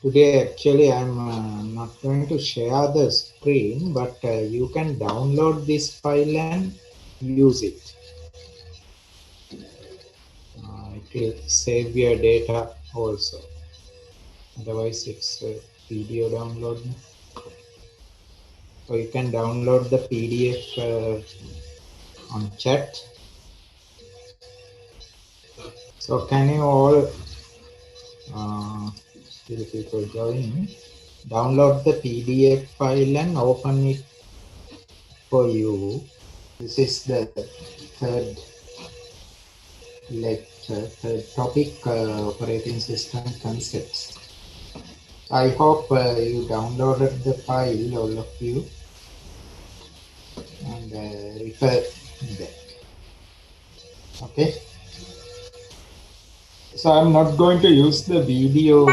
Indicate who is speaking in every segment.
Speaker 1: Today, actually, I'm not going to share the screen, but you can download this file and use it. It will save your data also. Otherwise, it's video download. So you can download the PDF on chat. So can you all, still people joining, download the PDF file and open it for you. This is the third lecture, third topic, operating system concepts. I hope you downloaded the file, all of you, and refer that. Okay. So I'm not going to use the video.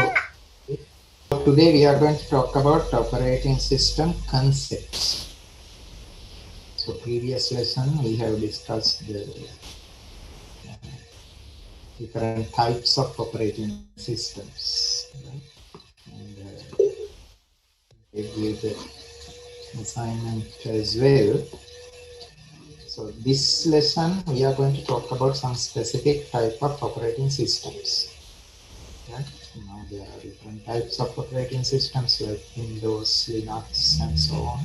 Speaker 1: Today we are going to talk about operating system concepts. So previous lesson we have discussed the different types of operating systems, right? And give you the assignment as well. So this lesson we are going to talk about some specific type of operating systems. Right? Now there are different types of operating systems like Windows, Linux, and so on.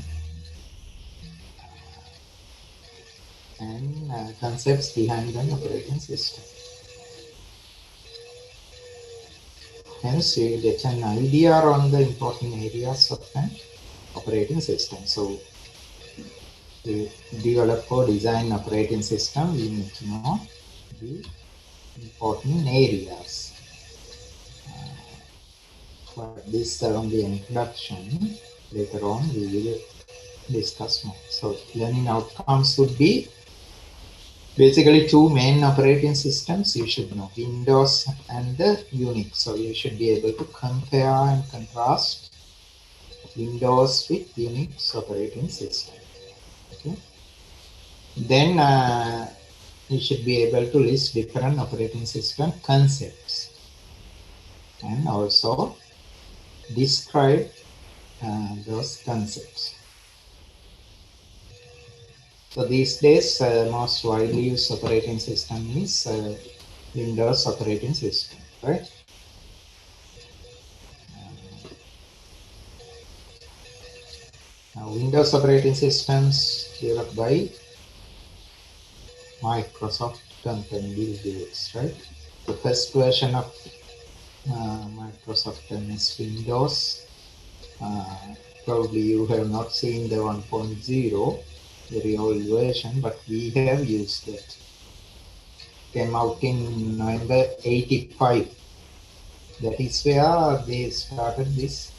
Speaker 1: And concepts behind an operating system. Hence, you get an idea on the important areas of an operating system. So, to develop or design operating system, we need to know the important areas. But this is only an introduction. Later on, we will discuss more. So, learning outcomes would be basically two main operating systems. You should know Windows and the Unix. So you should be able to compare and contrast Windows with Unix operating system. Okay. Then you should be able to list different operating system concepts and also describe those concepts. So these days, most widely used operating system is Windows operating system, right? Now, Windows operating systems developed by Microsoft company, Bill Gates, right? The first version of Microsoft MS Windows. Probably you have not seen the 1.0, very old version, but we have used it. Came out in November 85. That is where they started this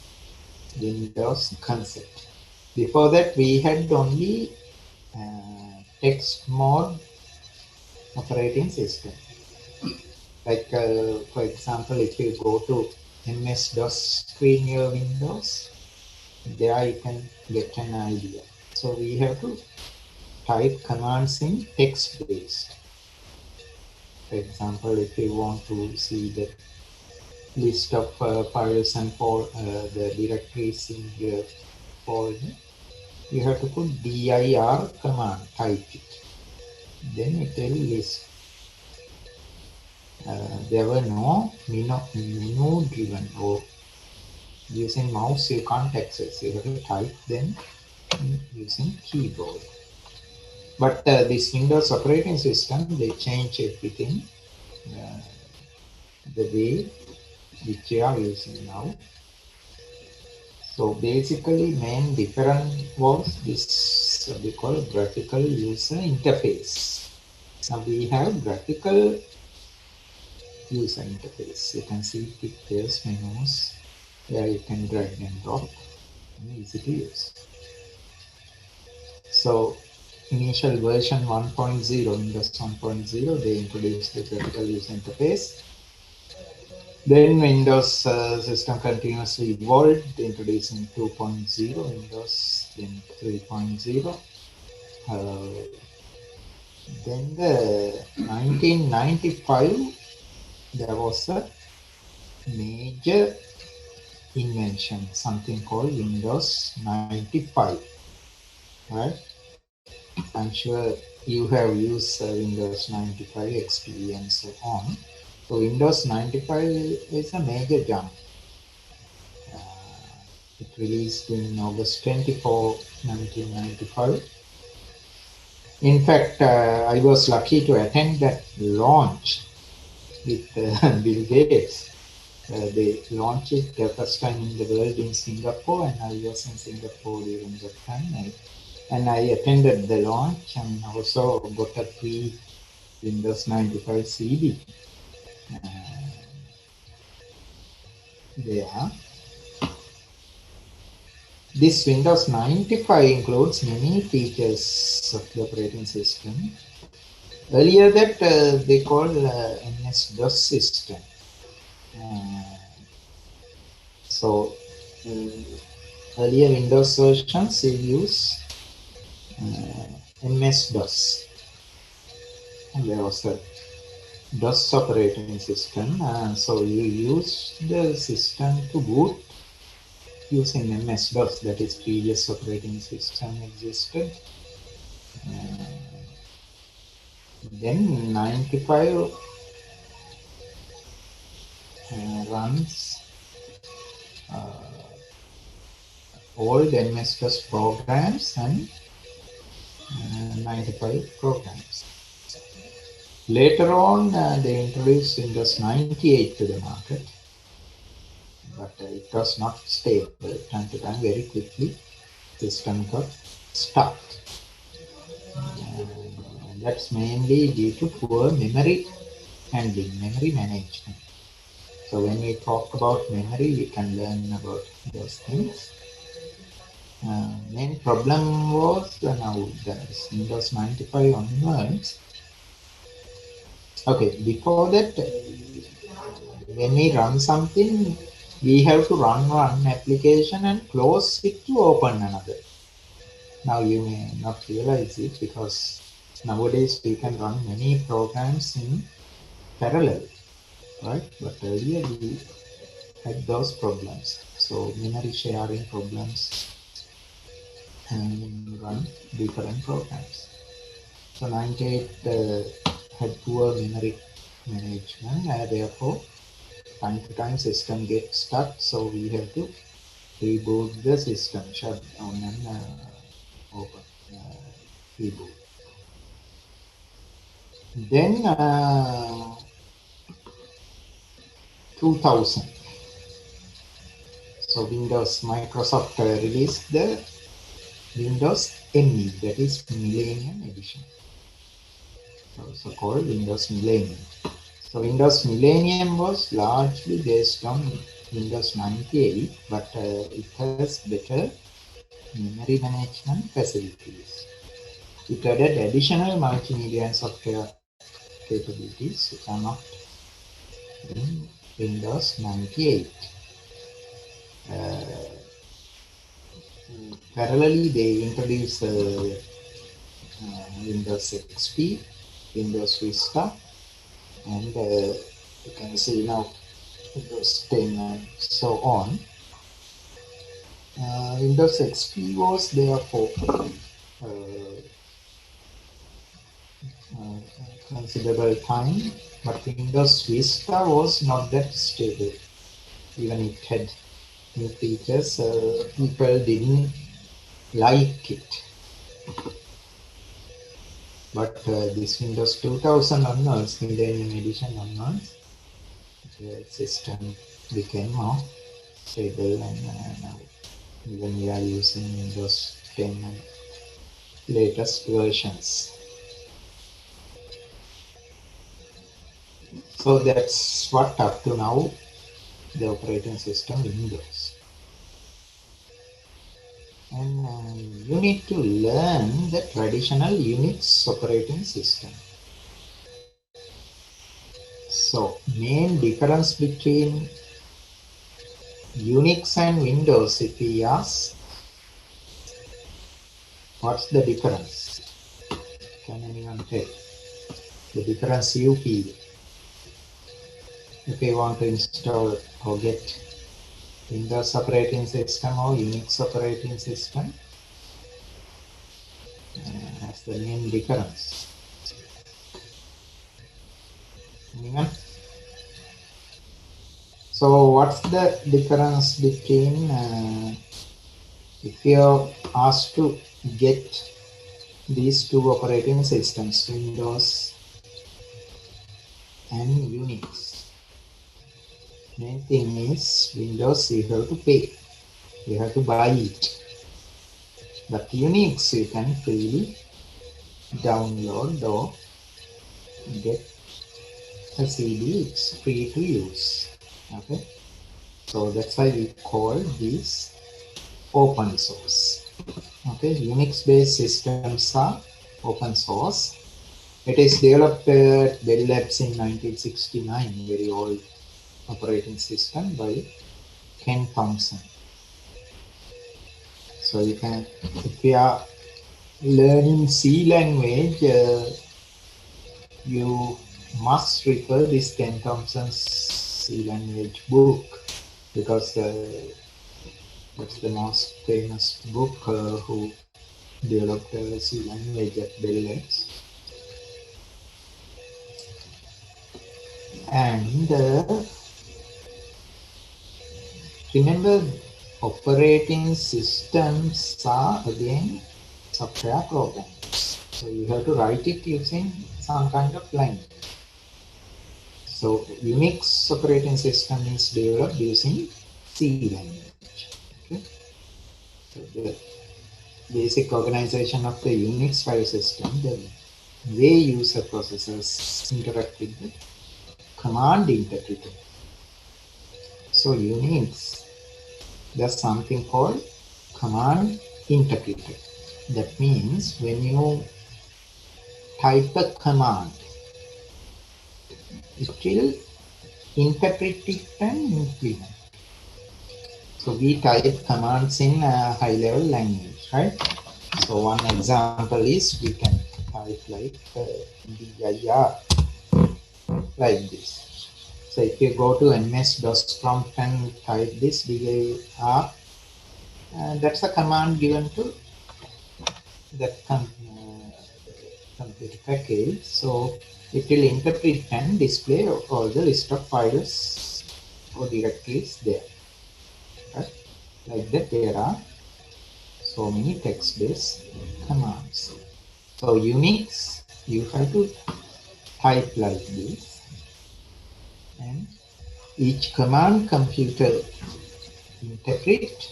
Speaker 1: Windows concept. Before that, we had only text mode operating system. Like, for example, if you go to MS-DOS screen your Windows, there you can get an idea. So we have to type commands in text-based. For example, if you want to see the list of files and the directories in your folder, you have to put dir command, type it. Then it will list. There were no menu driven, or using mouse you can't access. You have to type them using keyboard. But this Windows operating system, they change everything uh, the way which you are using now. So basically, main difference was this we call graphical user interface. Now we have graphical user interface. You can see pictures, menus, where you can drag and drop, and easy to use. So initial version 1.0, Windows 1.0, they introduced the graphical user interface. Then Windows system continuously evolved, introducing 2.0 Windows, then 3.0. Then the 1995, there was a major invention, something called Windows 95, right? I'm sure you have used Windows 95 XP and so on. So Windows 95 is a major jump. It released in August 24, 1995. In fact, I was lucky to attend that launch with Bill Gates. They launched it the first time in the world in Singapore, and I was in Singapore during that time. And I attended the launch and also got a free Windows 95 CD there. This Windows 95 includes many features of the operating system. Earlier that they called MS-DOS system. So earlier Windows versions they use MS-DOS. And there was a DOS operating system. So you use the system to boot using MS-DOS, that is previous operating system existed. Then 95 runs old MS-DOS programs and 95 programs. Later on, they introduced Windows 98 to the market, but it was not stable. Time to time, very quickly, system got stuck. That's mainly due to poor memory handling, memory management. So when we talk about memory, we can learn about those things. Main problem was now the Windows 95 onwards. Okay, before that, when we run something, we have to run one application and close it to open another. Now you may not realize it because nowadays we can run many programs in parallel, right? But earlier we had those problems. So memory sharing problems and run different programs. So 98 had poor memory management, therefore time to time system gets stuck, so we have to reboot the system, shut down and open, reboot. Then 2000, so Microsoft released the Windows ME, that is Millennium Edition, also called Windows Millennium. So Windows Millennium was largely based on Windows 98, but it has better memory management facilities. It added additional multimedia and software capabilities which are not in Windows 98. Parallelly, they introduced Windows XP, Windows Vista, and you can see now Windows 10 and so on. Windows XP was there for considerable time, but Windows Vista was not that stable. Even it had new features, people didn't like it. But this Windows 2000 onwards, Millennium Edition onwards, the system became more stable, and now even we are using Windows 10 and latest versions. So that's what up to now the operating system Windows. And you need to learn the traditional Unix operating system. So main difference between Unix and Windows, if we ask, what's the difference? Can anyone tell? The difference you feel if you want to install or get Windows operating system or Unix operating system has the main difference. Anyone? So what's the difference between if you're asked to get these two operating systems, Windows and Unix? Main thing is Windows you have to pay, you have to buy it. But Unix you can freely download or get a CD, it's free to use. Okay, so that's why we call these open source. Okay, Unix based systems are open source. It is developed at Bell Labs in 1969, very old operating system by Ken Thompson. So you can, if you are learning C language, you must refer this Ken Thompson's C language book, because that's the most famous book who developed C language at Bell Labs. And remember, operating systems are again software programs. So you have to write it using some kind of language. So Unix operating system is developed using C language. Okay. So the basic organization of the Unix file system, the way user processors interact with the command interpreter. So Unix does something called command interpreter. That means when you type a command, it will interpret it and implement. So we type commands in a high level language, right? So one example is we can type like dir like this. So if you go to ms-dos prompt and type this dir, that's a command given to that computer package. So it will interpret and display all the list of files or directories there. Right? Like that, there are so many text-based commands. So Unix, you have to type like this, and each command computer interpret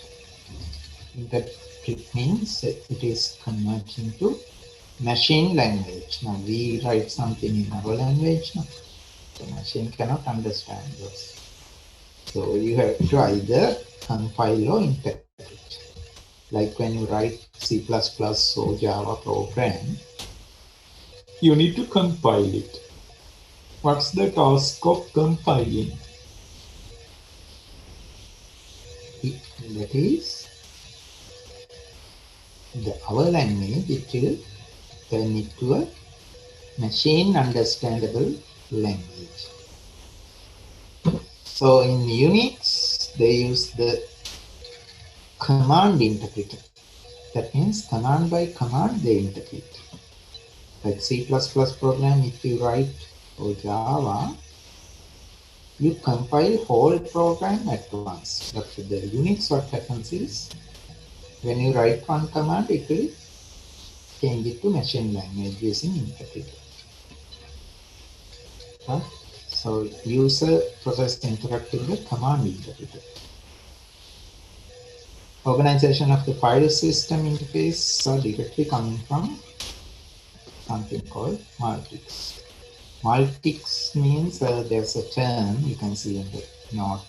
Speaker 1: means it is converting to machine language. Now we write something in our language, no? The machine cannot understand those. So you have to either compile or interpret. Like when you write C++ or Java program, you need to compile it. What's the task of compiling? That is, our language, it will turn it to a machine understandable language. So in Unix, they use the command interpreter. That means command by command they interpret. Like C++ program, if you write, or Java, you compile whole program at once. But with the Unix, what happens is, when you write one command, it will change it to machine language using interpreter. So user process interact with the command interpreter. Organization of the file system interface are directly coming from something called Multics. Multics means there's a term you can see in the note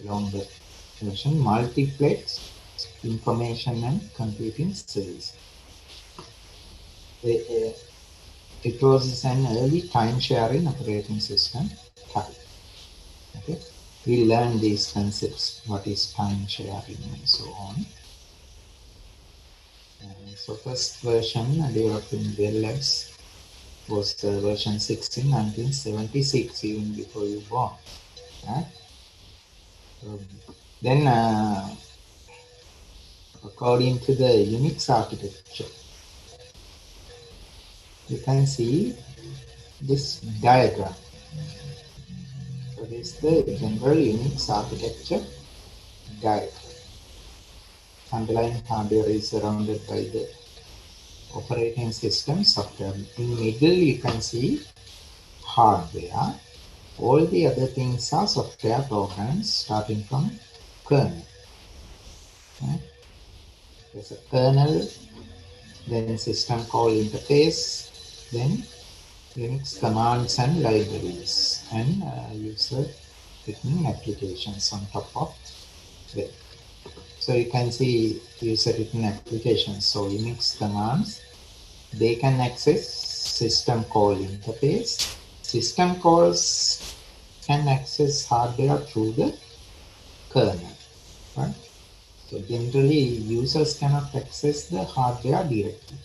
Speaker 1: longer version, multiplex information and computing service. It was an early time-sharing operating system type. Okay, we learn these concepts, what is time-sharing and so on. So first version developed in Bell Labs was version 6 in 1976, even before you born. Right? Um, then, according to the Unix architecture, you can see this diagram. So this is the general Unix architecture diagram. Underlying hardware is surrounded by the operating system software. In middle, you can see hardware. All the other things are software programs starting from kernel. Right? There's a kernel, then system call interface, then Unix commands and libraries, and user written applications on top of that. So you can see user written applications. So Unix commands, they can access system call interface. System calls can access hardware through the kernel. Right? So generally users cannot access the hardware directly.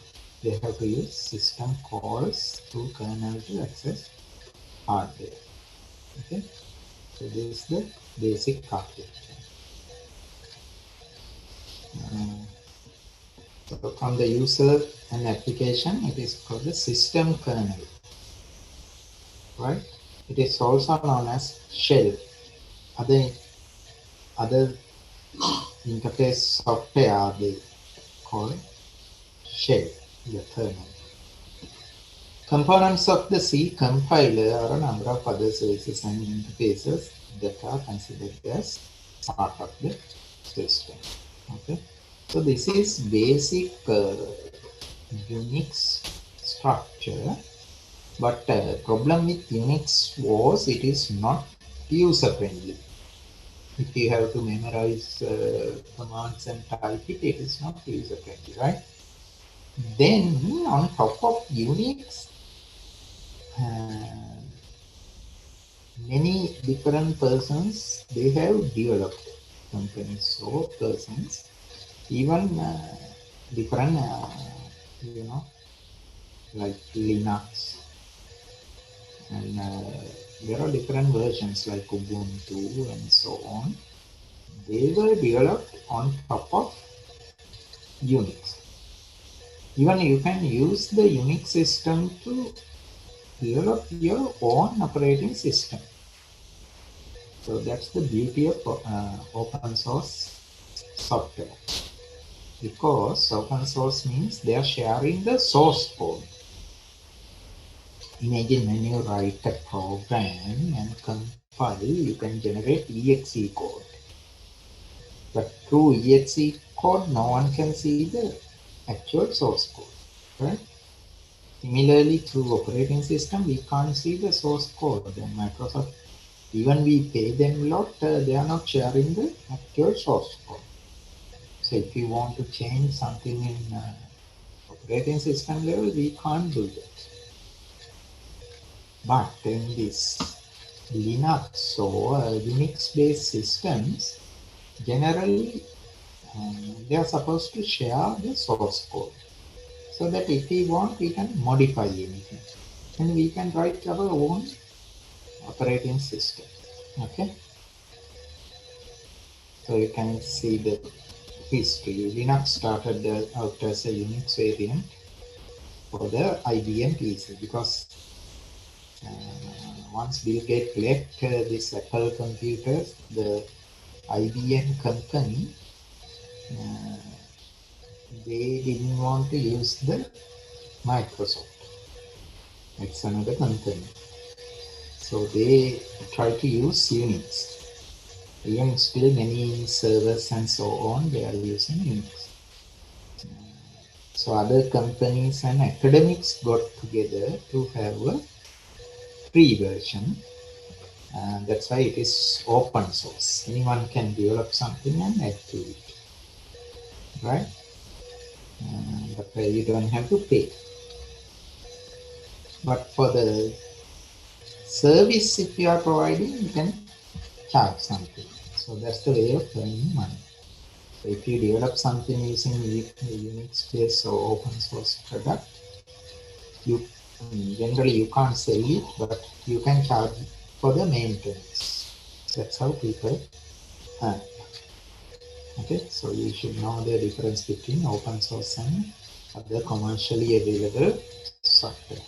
Speaker 1: They have to use system calls through kernel to access hardware. Okay, so this is the basic architecture. So from the user and application, it is called the system kernel, right? It is also known as shell. Other interface software they call shell, the kernel. Components of the C compiler are a number of other services and interfaces that are considered as part of the system. Okay, so this is basic Unix structure, but problem with Unix was it is not user friendly. If you have to memorize commands and type it, it is not user friendly, right? Then on top of Unix, many different persons they have developed companies or persons, even different like Linux, and there are different versions like Ubuntu and so on. They were developed on top of Unix. Even you can use the Unix system to develop your own operating system. So that's the beauty of open source software, because open source means they are sharing the source code. Imagine when you write a program and compile, you can generate exe code. But through exe code, no one can see the actual source code, right? Similarly, through operating system, we can't see the source code. And Microsoft, even we pay them a lot, they are not sharing the actual source code. So if you want to change something in operating system level, we can't do that. But in this Linux or Unix-based systems, generally they are supposed to share the source code, so that if we want, we can modify anything and we can write our own operating system. Okay, so you can see the history. Linux started out as a Unix variant for the IBM PC, because once Bill Gates left this Apple computers, the IBM company, they didn't want to use the Microsoft. It's another company. So they try to use Unix. Even still many servers and so on, they are using Unix. So other companies and academics got together to have a free version. And that's why it is open source. Anyone can develop something and add to it, right? But you don't have to pay. But for the service, if you are providing, you can charge something. So that's the way of earning money. So if you develop something using Unix-based or open source product, you generally you can't sell it, but you can charge for the maintenance. That's how people app. Okay, so you should know the difference between open source and other commercially available software.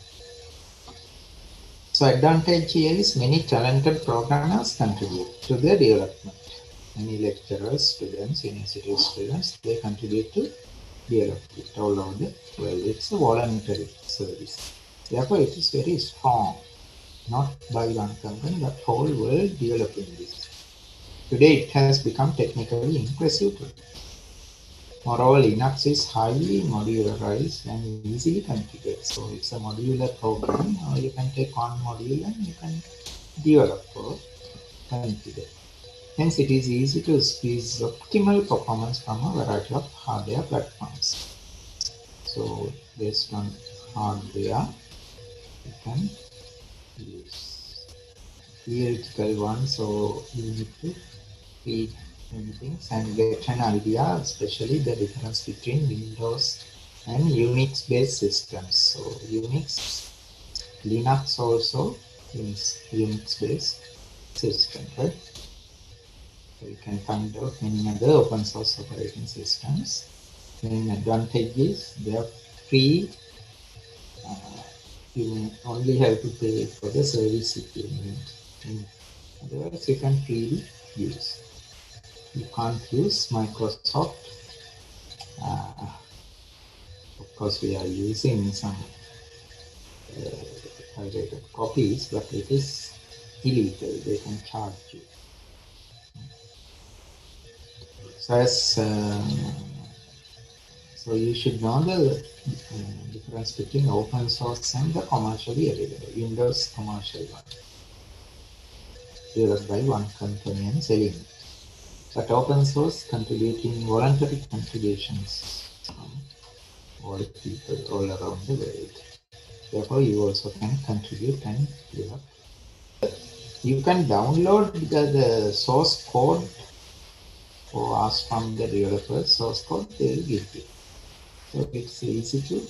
Speaker 1: So advantage here is many talented programmers contribute to the development. Many lecturers, students, university students, they contribute to develop it all over the world. It's a voluntary service. Therefore, it is very strong, not by one company, but whole world developing this. Today, it has become technically impressive too. Moreover, Linux is highly modularized and easily configured. So it's a modular program. You can take one module and you can develop or configure. Hence, it is easy to squeeze optimal performance from a variety of hardware platforms. So, based on hardware, you can use theoretical one. So, you need to read many things and get an idea, especially the difference between Windows and Unix based systems. So Unix, Linux also is Unix based system, right? So you can find out many other open source operating systems. Main advantage is they are free. You only have to pay for the service if you need. Otherwise, you can freely use. You can't use Microsoft. Of course, we are using some pirated copies, but it is illegal. They can charge you. So, so you should know the difference between open source and the commercially available. Windows commercial one, developed by one company and selling it. But open source contributing voluntary contributions from all people all around the world. Therefore, you also can contribute and develop. You can download the source code or ask from the developer source code, they will give you. So it's easy to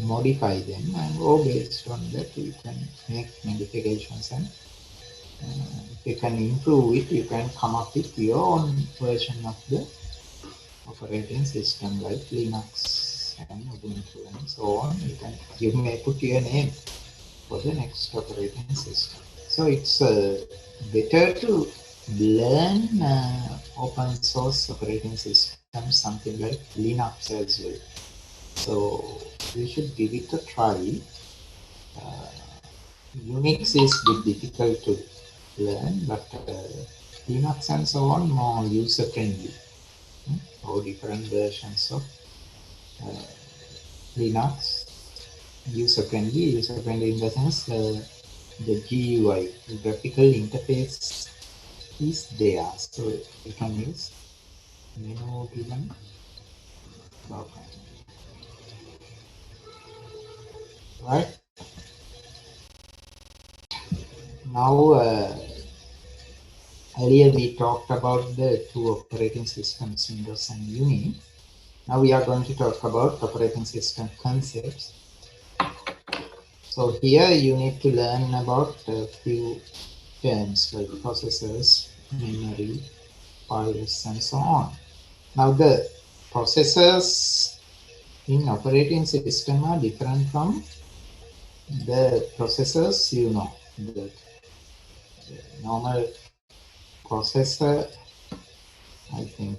Speaker 1: modify them, and or based on that you can make modifications, and if you can improve it, you can come up with your own version of the operating system like Linux and Ubuntu and so on. You may put your name for the next operating system. So it's better to learn open source operating systems, something like Linux as well. So you should give it a try. Unix is a bit difficult to learn, but Linux and so on more user friendly. Or different versions of Linux user friendly in the sense the GUI, the graphical interface is there, so you can use menu given program. Right now, earlier we talked about the two operating systems, Windows and Unix. Now we are going to talk about operating system concepts. So here you need to learn about a few terms like processors, memory, files, and so on. Now the processors in operating system are different from the processors, the normal processor. I think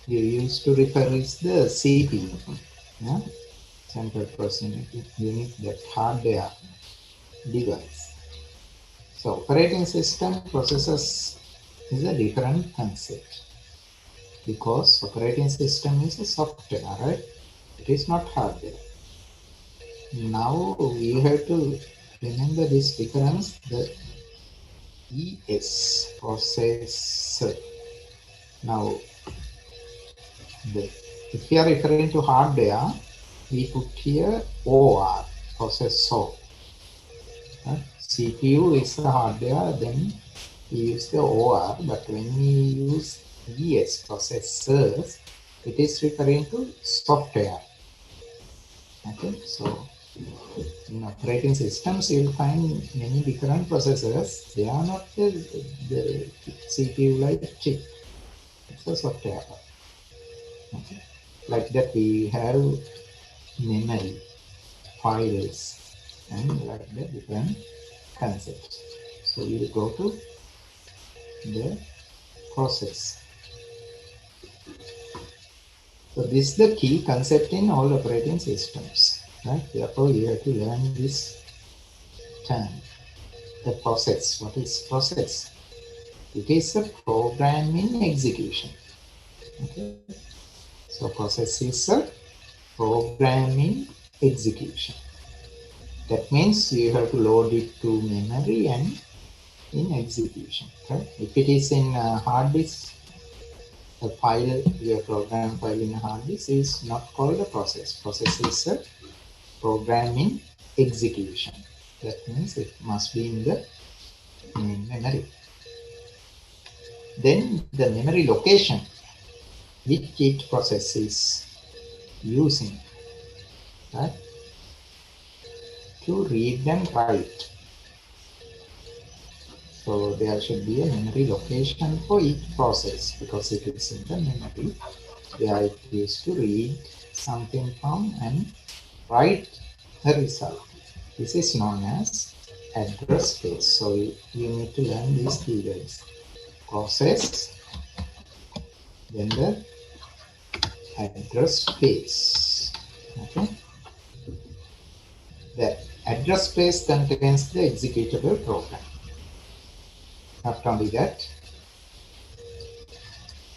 Speaker 1: you used to refer is the CPU, yeah? Central Processing Unit, that hardware device. So operating system processors is a different concept because operating system is a software, right? It is not hardware. Now you have to remember this difference, the ES processor. Now, if you are referring to hardware, we put here OR, processor. CPU is the hardware, then we use the OR, but when we use ES, processors, it is referring to software. Okay, so In operating systems, you'll find many different processors. They are not the CPU-like chip. It's a software. Okay. Like that, we have memory, files, and like that different concepts. So we will go to the process. So this is the key concept in all operating systems. Right? Therefore, you have to learn this term, the process. What is process? It is a program in execution. Okay. So process is a program in execution. That means you have to load it to memory and in execution. Right? If it is in a hard disk, a file, your program file in a hard disk is not called a process. Process is a program in execution. That means it must be in the memory. Then the memory location which each process is using, right, to read and write. So there should be a memory location for each process because it is in the memory. There it is to read something from and write a result. This is known as address space. So you need to learn these keywords. Process, then the address space. Okay. The address space contains the executable program. Not only that,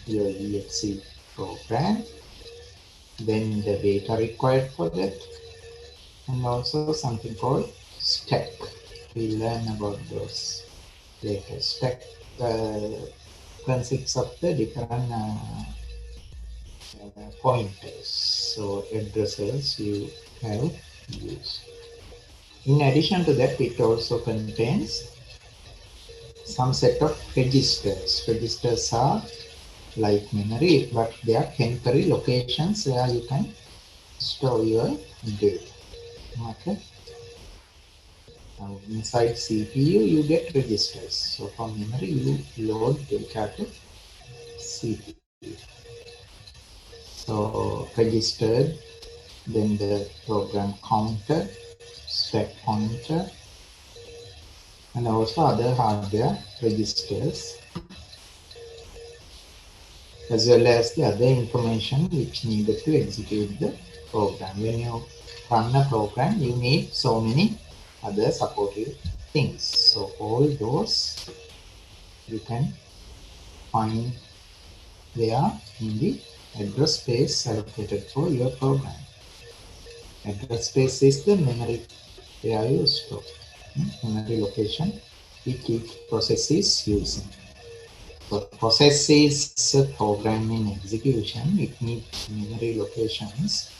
Speaker 1: your exe program, then the data required for that, and also something called stack. We learn about those later. Stack consists of the different pointers, so addresses you have used. In addition to that, it also contains some set of registers. Registers are like memory, but they are temporary locations where you can store your data. Okay. Now inside CPU you get registers. So from memory you load data to CPU. So registered, then the program counter, stack pointer, and also other hardware registers, as well as the other information which needed to execute the program. When you run a program, you need so many other supportive things. So all those you can find there in the address space allocated for your program. Address space is the memory where you store memory location which each process is using. So process is a program in execution. It needs memory locations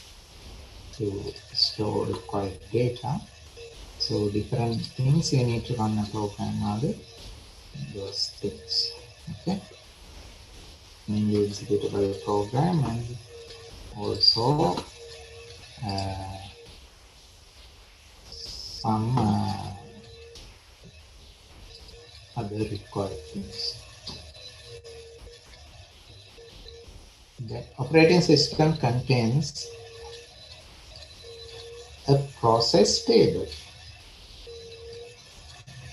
Speaker 1: to store required data. So different things you need to run a program are those things. Okay. Mainly executable program and also some other required things. The operating system contains a process table.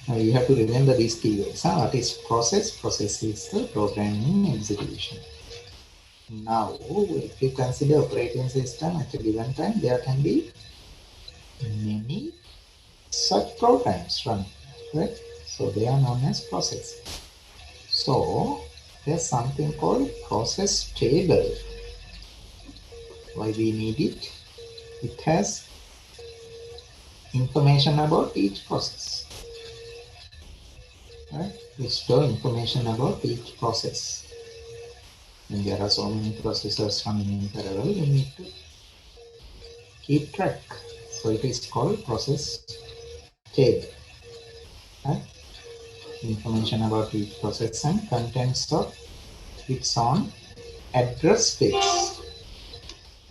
Speaker 1: Now you have to remember these keywords. What is process? Process is the programming execution. Now, if you consider operating system at a given time, there can be many such programs running, right? So they are known as process. So there's something called process table. Why we need it? It has information about each process. Right? We store information about each process. And there are so many processes running in parallel, we need to keep track. So it is called process table. Right? Information about each process and contents of its own address space.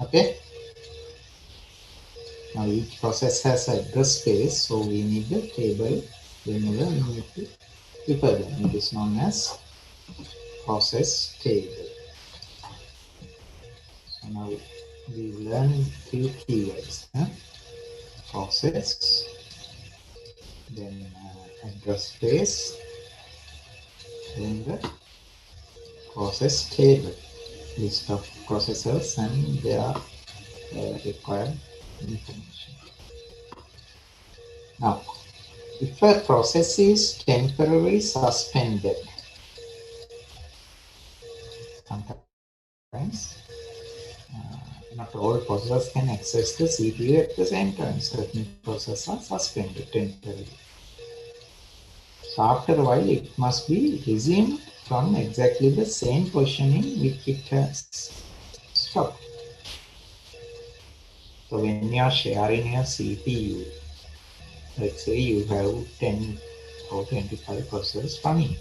Speaker 1: Okay. Now each process has address space, so we need the table whenever we need to refer them. It is known as process table. So now we learn few keywords. Process, then address space, then the process table, list of processors and their required information. Now, if a process is temporarily suspended, sometimes not all processors can access the CPU at the same time. Certain processors are suspended temporarily. So after a while, it must be resumed from exactly the same positioning which it has stopped. So when you are sharing your CPU, let's say you have 10 or 25 processors running.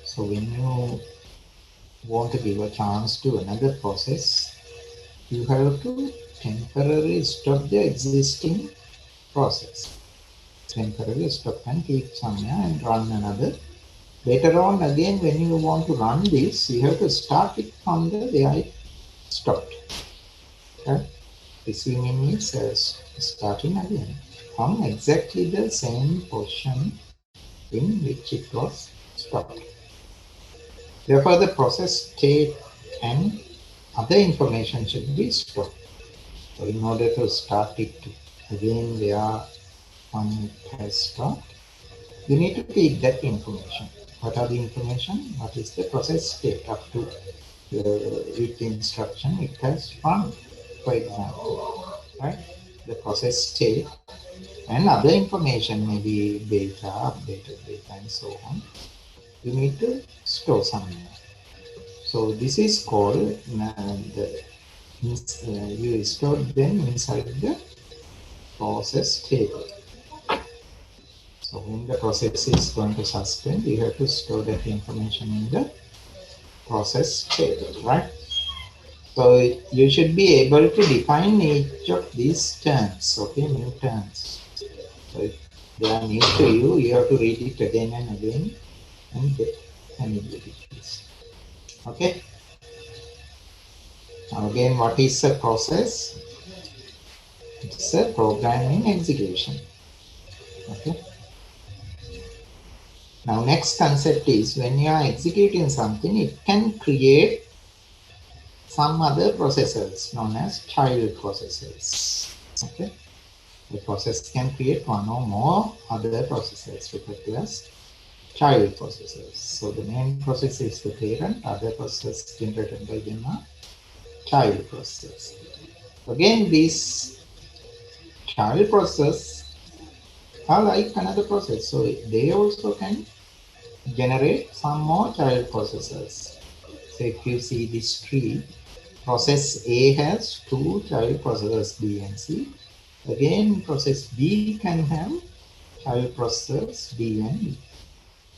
Speaker 1: So when you want to give a chance to another process, you have to temporarily stop the existing process. Temporarily stop and keep somewhere and run another. Later on, again, when you want to run this, you have to start it from the where it stopped. Okay? Resuming is starting again from exactly the same position in which it was stopped. Therefore, the process state and other information should be stored. So in order to start it again where one has stopped, you need to keep that information. What are the information? What is the process state up to which instruction it has run, for example, right? The process state and other information, maybe data, updated data, and so on. You need to store somewhere. So this is called you store them inside the process table. So when the process is going to suspend, you have to store that information in the process table, right? So you should be able to define each of these terms, okay, new terms. So if they are new to you, you have to read it again and again and get familiar with this. Okay. Now again, what is a process? It's a program in execution. Okay. Now next concept is when you are executing something, it can create some other processors known as child processors. Okay. The process can create one or more other processors referred to as child processors. So the main process is the parent, other processes generated by them are child processors. Again, these child processes are like another process. So they also can generate some more child processors. So if you see this tree, process A has two child processors B and C. Again, process B can have child processors D and E.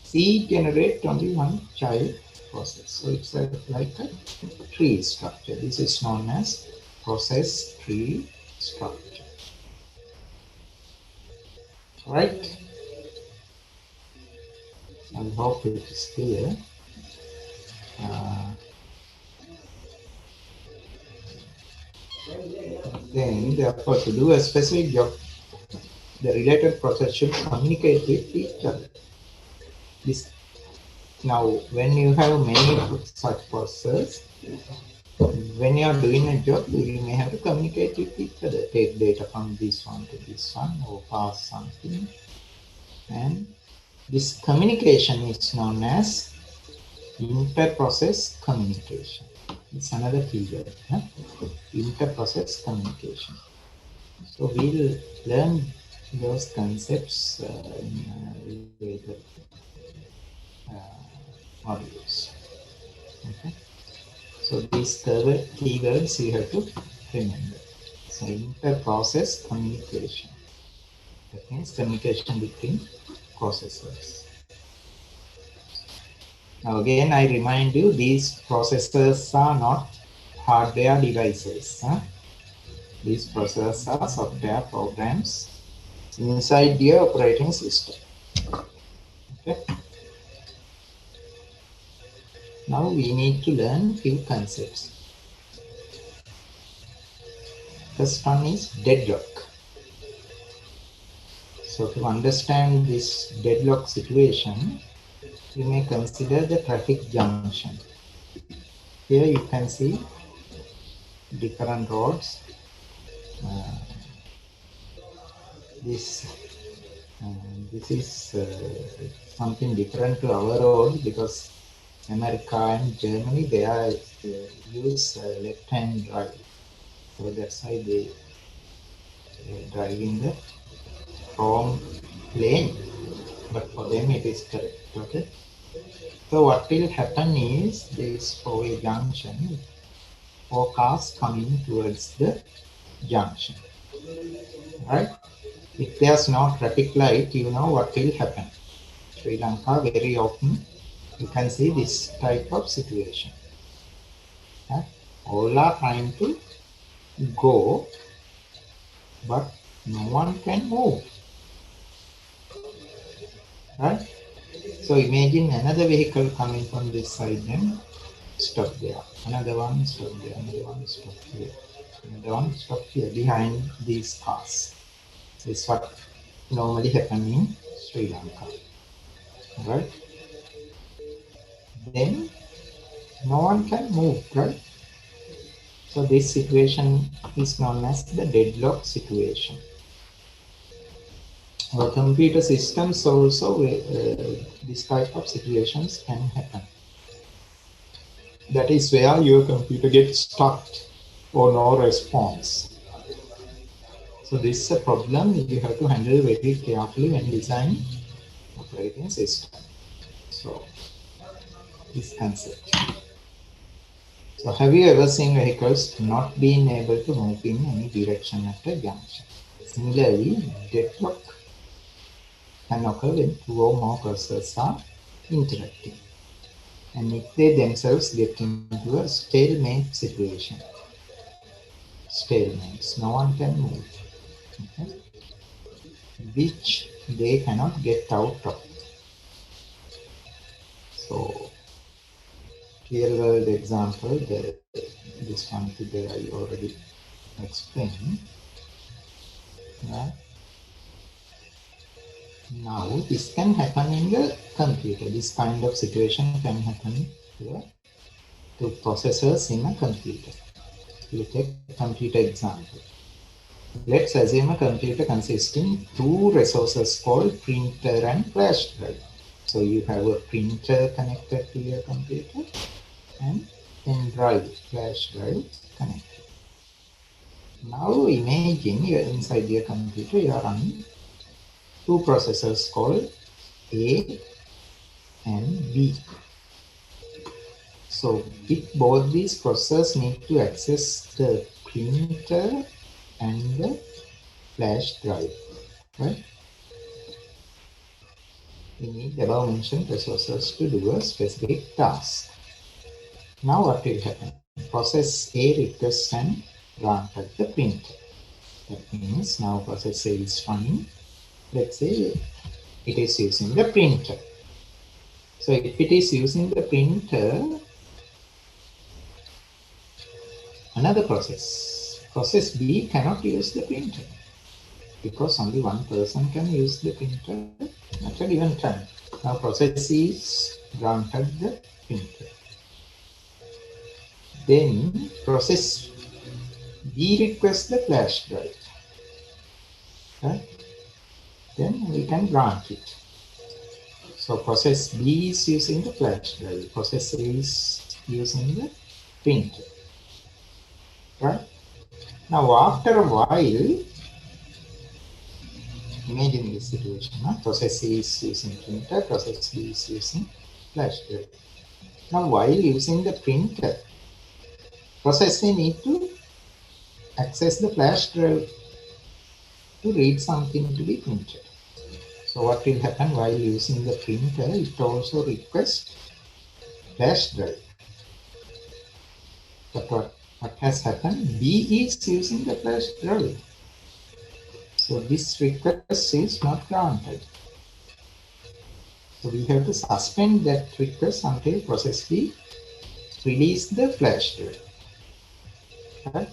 Speaker 1: C generate only one child process. So it's like a tree structure. This is known as process tree structure. Right? I hope it is clear. Then, therefore, to do a specific job, the related process should communicate with each other. This, now, when you have many such processes, when you are doing a job, you may have to communicate with each other. Take data from this one to this one or pass something. And this communication is known as inter-process communication. It's another keyword, huh? Inter-process communication. So we'll learn those concepts in later modules. Okay. So these keywords you have to remember. So inter-process communication. That means communication between processors. Now again, I remind you, these processors are not hardware devices. Huh? These processes are software programs inside your operating system. Okay. Now we need to learn few concepts. First one is deadlock. So to understand this deadlock situation, you may consider the traffic junction. Here you can see different roads. Uh, this is something different to our road because America and Germany, they are use left-hand drive. So that's why they drive in the wrong lane. But for them it is correct. Okay. So what will happen is this four-way junction, four cars coming towards the junction. Right? If there's no traffic light, you know what will happen. Sri Lanka, very often you can see this type of situation. Right? All are trying to go, but no one can move. Right? So imagine another vehicle coming from this side and stop there. Another one stop there. Another one stop here. Another one stop here behind these cars. This is what normally happens in Sri Lanka. Right? Then no one can move, right? So this situation is known as the deadlock situation. Our computer systems also, this type of situations can happen. That is where your computer gets stuck or no response. So this is a problem you have to handle very carefully when designing operating system. So this concept. So have you ever seen vehicles not being able to move in any direction at a junction? Similarly, deadlock can occur when two or more processes are interacting, and if they themselves get into a stalemate situation. Stalemates, no one can move, okay, which they cannot get out of. So, real world example, this one today I already explained. Right? Now, this can happen in the computer. This kind of situation can happen to processors in a computer. We take a computer example. Let's assume a computer consisting two resources called printer and flash drive. So you have a printer connected to your computer and pen drive, flash drive connected. Now imagine you're inside your computer, you are running two processors called A and B. So if both these processors need to access the printer and the flash drive, right? We need the above mentioned resources to do a specific task. Now what will happen? Process A requests and granted the printer. That means now process A is running. Let's say it is using the printer. So if it is using the printer, another process B cannot use the printer because only one person can use the printer at a given time. Now process C is granted the printer. Then process B requests the flash drive. Right? Then we can grant it. So process B is using the flash drive. Process A is using the printer. Right? Now after a while, imagine this situation. Process A is using printer, process B is using flash drive. Now while using the printer, process A need to access the flash drive to read something to be printed. So what will happen while using the printer, it also requests flash drive. But what what has happened? B is using the flash drive. So this request is not granted. So we have to suspend that request until process B release the flash drive. Right?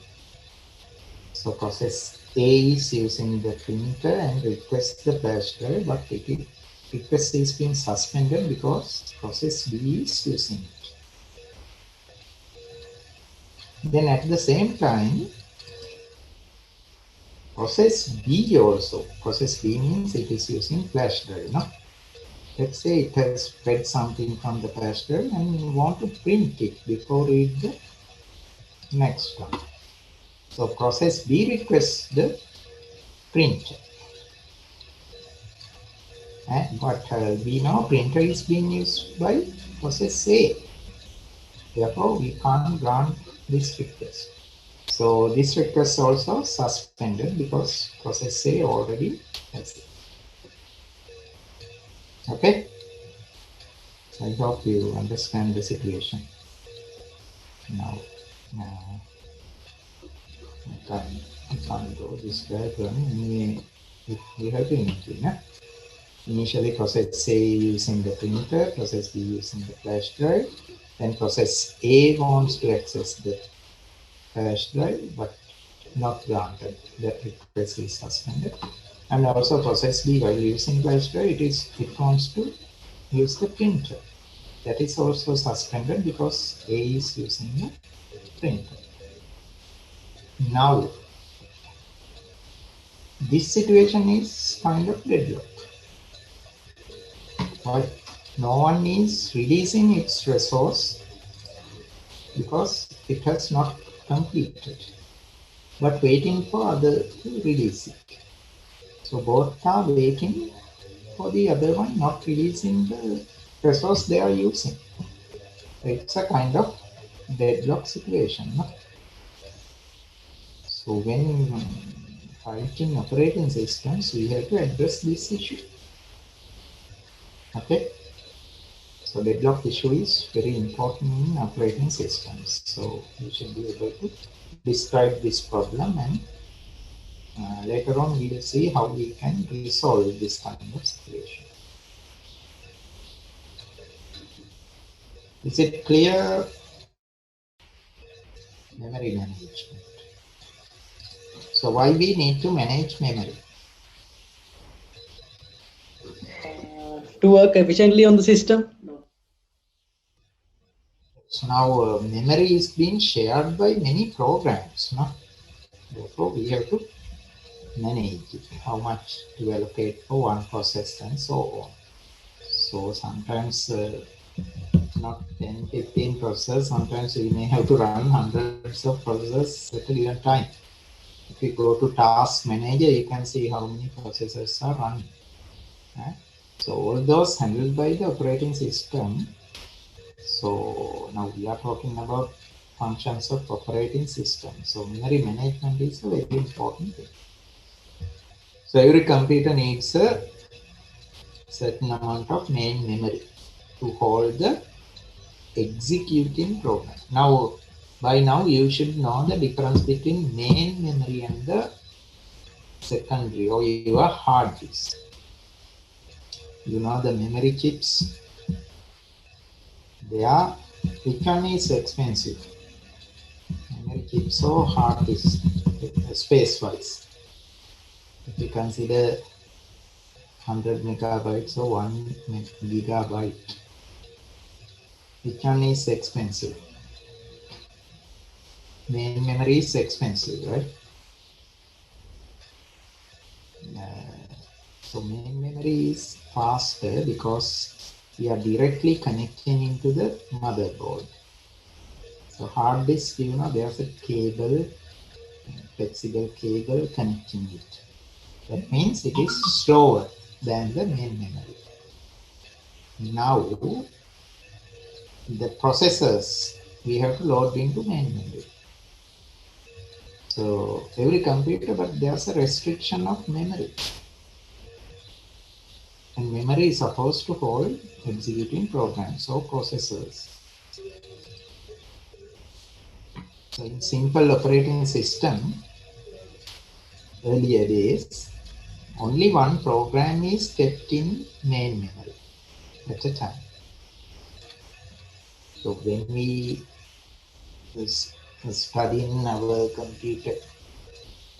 Speaker 1: So process A is using the printer and requests the flash drive, but request is being suspended because process B is using it. Then at the same time, process B also. Process B means it is using flash drive. No? Let's say it has read something from the flash drive and you want to print it before read the next one. So process B requests the printer. But we know printer is being used by process A. Therefore, we can't grant this request. So this request also suspended because process A already has it. Okay? I hope you understand the situation. Now, I can't go this diagram. We have to include. Initially, process A using the printer, process B using the flash drive. Then process A wants to access the flash drive, but not granted. That request is suspended. And also process B, while using flash drive, it wants to use the printer. That is also suspended because A is using the printer. Now, this situation is kind of deadlock. Right? No one is releasing its resource because it has not completed, but waiting for other to release it. So both are waiting for the other one not releasing the resource they are using. It's a kind of deadlock situation. No? So when writing operating systems, we have to address this issue. Okay. So deadlock issue is very important in operating systems. So you should be able to describe this problem, and later on we will see how we can resolve this kind of situation. Is it clear? Memory management. So why we need to manage memory?
Speaker 2: To work efficiently on the system.
Speaker 1: So now memory is being shared by many programs. No? Therefore, we have to manage it, how much to allocate for one process and so on. So sometimes not 10, 15 processes, sometimes we may have to run hundreds of processes at a given time. If you go to task manager, you can see how many processes are running. Right? So all those handled by the operating system. So now we are talking about functions of operating system. So memory management is a very important thing. So every computer needs a certain amount of main memory to hold the executing program. Now, by now you should know the difference between main memory and the secondary or your hard disk. You know the memory chips. Which one is expensive? Memory chips or hard disk, space-wise. If you consider 100 megabytes or 1 gigabyte, which one is expensive? Main memory is expensive, right? So main memory is faster because we are directly connecting into the motherboard. So hard disk, there's a cable, flexible cable connecting it. That means it is slower than the main memory. Now, the processors we have to load into main memory. So every computer, but there's a restriction of memory. And memory is supposed to hold executing programs or processors. So in simple operating system, earlier days, only one program is kept in main memory at a time. So when we was studying our computer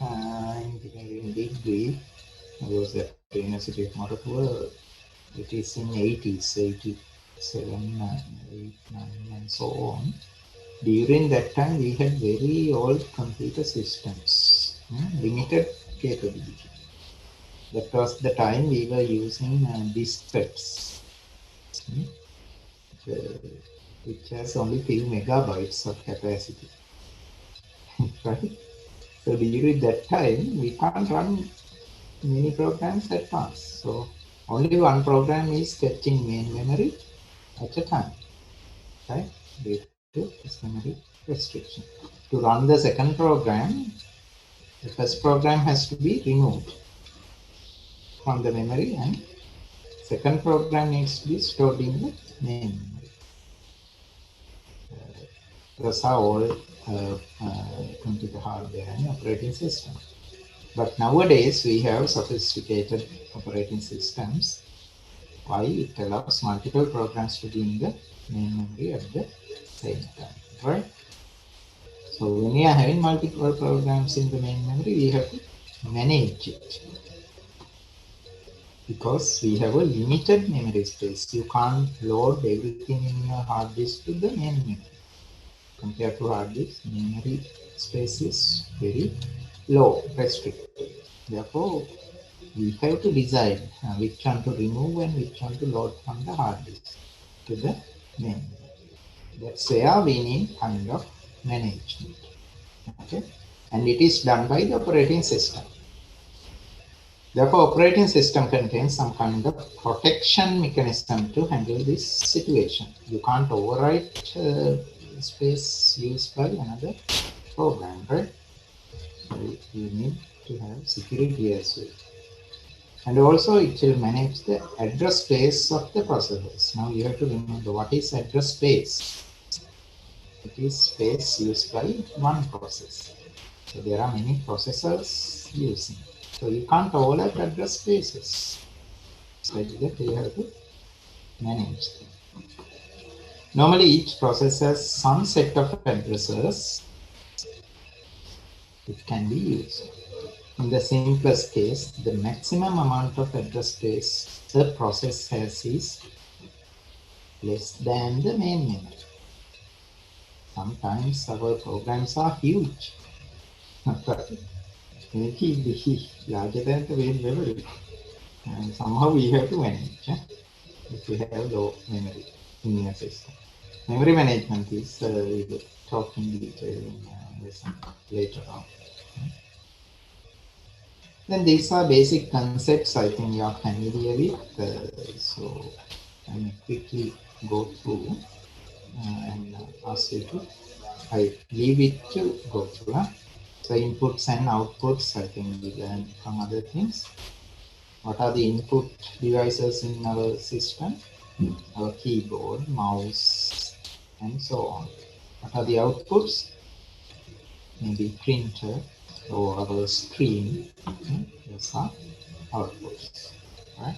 Speaker 1: engineering degree, I was at the University of Morocco. It is in 80s, 87, 89, and so on. During that time, we had very old computer systems, limited capability. That was the time we were using diskettes, which has only few megabytes of capacity, right? So during that time, we can't run many programs at once. So only one program is kept in main memory at a time, right? Due to this memory restriction. To run the second program, the first program has to be removed from the memory and second program needs to be stored in the main memory. Those are all computer hardware and operating system. But nowadays we have sophisticated operating systems. Why? It allows multiple programs to be in the main memory at the same time, right? So when we are having multiple programs in the main memory, we have to manage it because we have a limited memory space. You can't load everything in your hard disk to the main memory. Compared to hard disk, memory space is very low, restricted. Therefore, we have to decide which one to remove and which one to load from the hard disk to the main memory. That's where we need kind of management. Okay, and it is done by the operating system. Therefore, operating system contains some kind of protection mechanism to handle this situation. You can't overwrite space used by another program, right? So you need to have security as well. And also it will manage the address space of the processors. Now you have to remember what is address space. It is space used by one process. So there are many processors using. So you can't overlap address spaces. So that you have to manage them. Normally each process has some set of addresses which can be used. In the simplest case, the maximum amount of address space the process has is less than the main memory. Sometimes our programs are huge. Maybe larger than the main memory. And somehow we have to manage if we have low memory in your system. Memory management is we will talk in detail in lesson later on. Then these are basic concepts I think you are familiar with. So I may quickly go through and ask you to, I leave it to go through. So inputs and outputs, I think we learned from other things. What are the input devices in our system? Our keyboard, mouse, and so on. What are the outputs? Maybe printer or our screen. Those are outputs, right?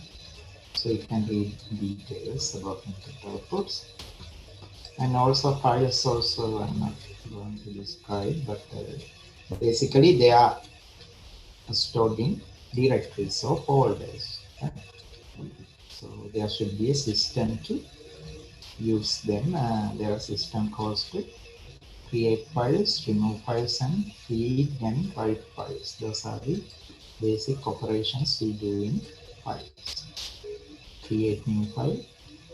Speaker 1: So you can read details about input outputs. And also files also I'm not going to describe, but basically they are stored in directories or folders. Right? So there should be a system to use them. There are system calls to create files, remove files, and read and write files. Those are the basic operations we do in files. Create new file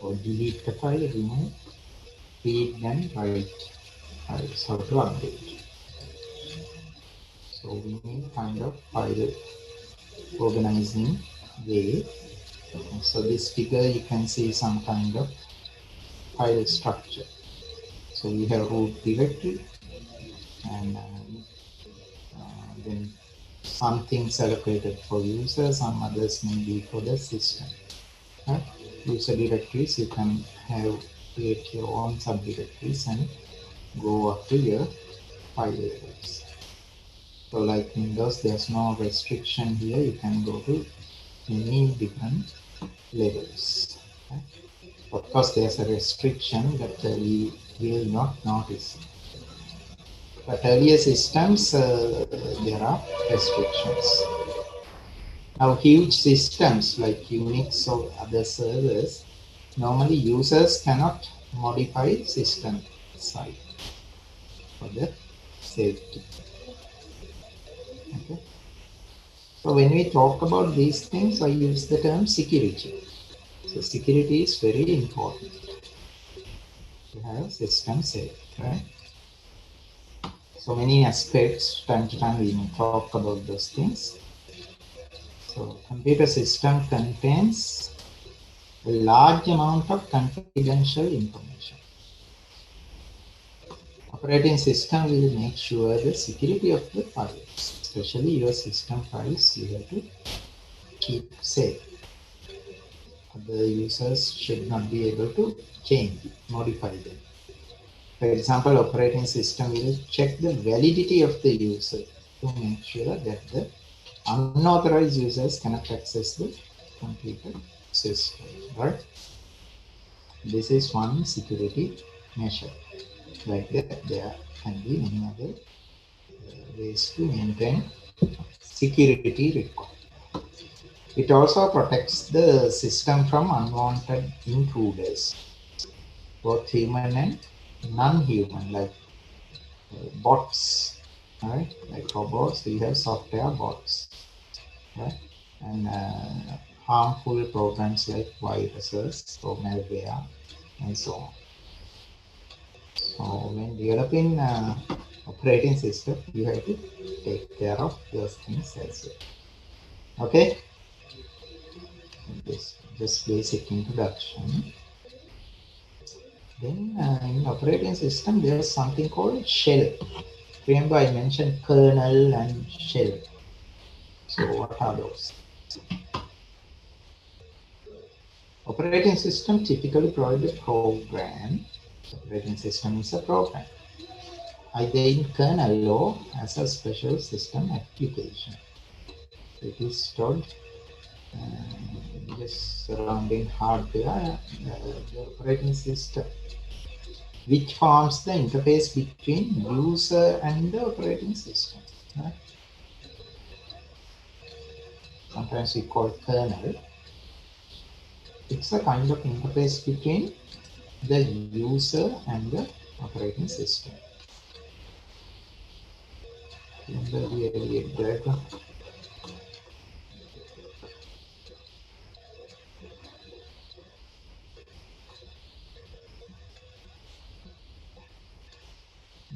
Speaker 1: or delete the file, remove, read and write files, how to update. So we need kind of file organizing way. So this figure you can see some kind of file structure. So we have root directory and then some things allocated for users, some others may be for the system. Right? User directories, you can have create your own subdirectories and go up to here. file levels. So like Windows, there's no restriction here. You can go to many different levels. Okay? Of course, there's a restriction that we will not notice. But earlier systems, there are restrictions. Now, huge systems like Unix or other servers, normally users cannot modify system side for the safety. Okay. So when we talk about these things, I use the term security. So security is very important to have system safe, right? So many aspects, time to time we may talk about those things. So computer system contains a large amount of confidential information. Operating system will make sure the security of the files, especially your system files, you have to keep safe. Other users should not be able to change, modify them. For example, operating system will check the validity of the user to make sure that the unauthorized users cannot access the computer system, right? This is one security measure. Like that, there can be many other ways to maintain security record. It also protects the system from unwanted intruders, both human and non-human, like bots, right? Like robots, we have software bots, right? And harmful programs like viruses or malware and so on. So when developing operating system, you have to take care of those things as well. Okay, this just basic introduction. Then in operating system, there's something called shell. Remember I mentioned kernel and shell. So what are those? Operating system typically provides a program. Operating system is a program, either in kernel or as a special system application. It is stored just surrounding hardware, the operating system, which forms the interface between user and the operating system. Right? Sometimes we call it kernel. It's a kind of interface between the user and the operating system. Remember the earlier diagram?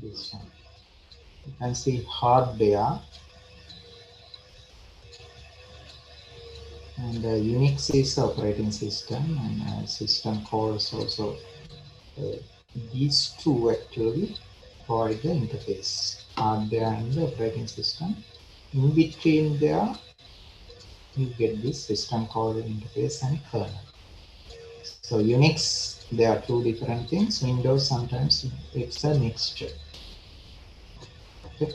Speaker 1: This one. You can see hardware, and Unix is the operating system, and system calls also. These two actually provide the interface, hardware and the operating system. In between there, you get this system called interface and kernel. So Unix, there are two different things. Windows, sometimes it's a mixture. Okay.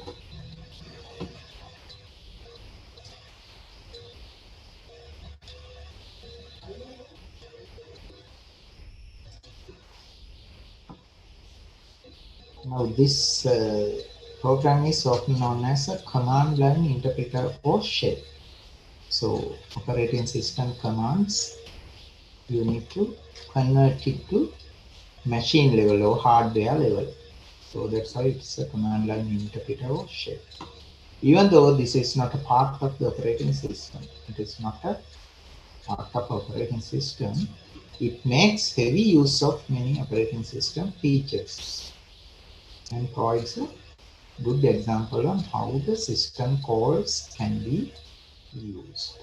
Speaker 1: Now this program is often known as a command line interpreter or shell. So operating system commands, you need to convert it to machine level or hardware level. So that's why it's a command line interpreter or shell. Even though this is not a part of the operating system, it is not a part of operating system, it makes heavy use of many operating system features and provides a good example on how the system calls can be used.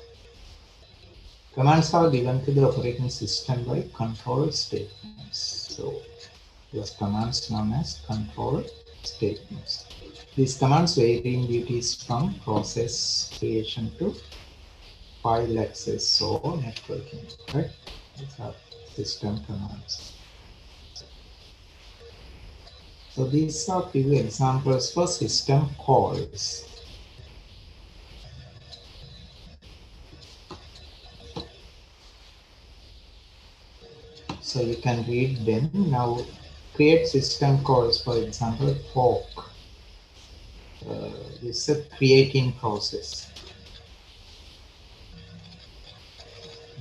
Speaker 1: Commands are given to the operating system by control statements. So those commands known as control statements. These commands vary in duties from process creation to file access or networking, right? These are system commands. So these are few examples for system calls. So you can read them. Now create system calls, for example, fork. This is a creating process.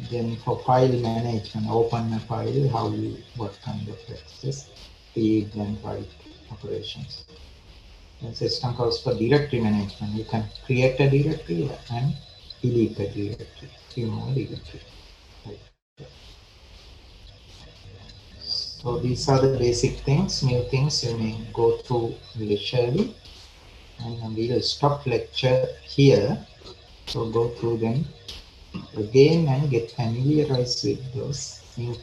Speaker 1: Then for file management, open a file, what kind of access, read and write operations. And system calls for directory management. You can create a directory and delete a directory, remove a directory. Right. So these are the basic things. New things you may go through leisurely, and we will stop lecture here. So go through them again and get familiarized with those new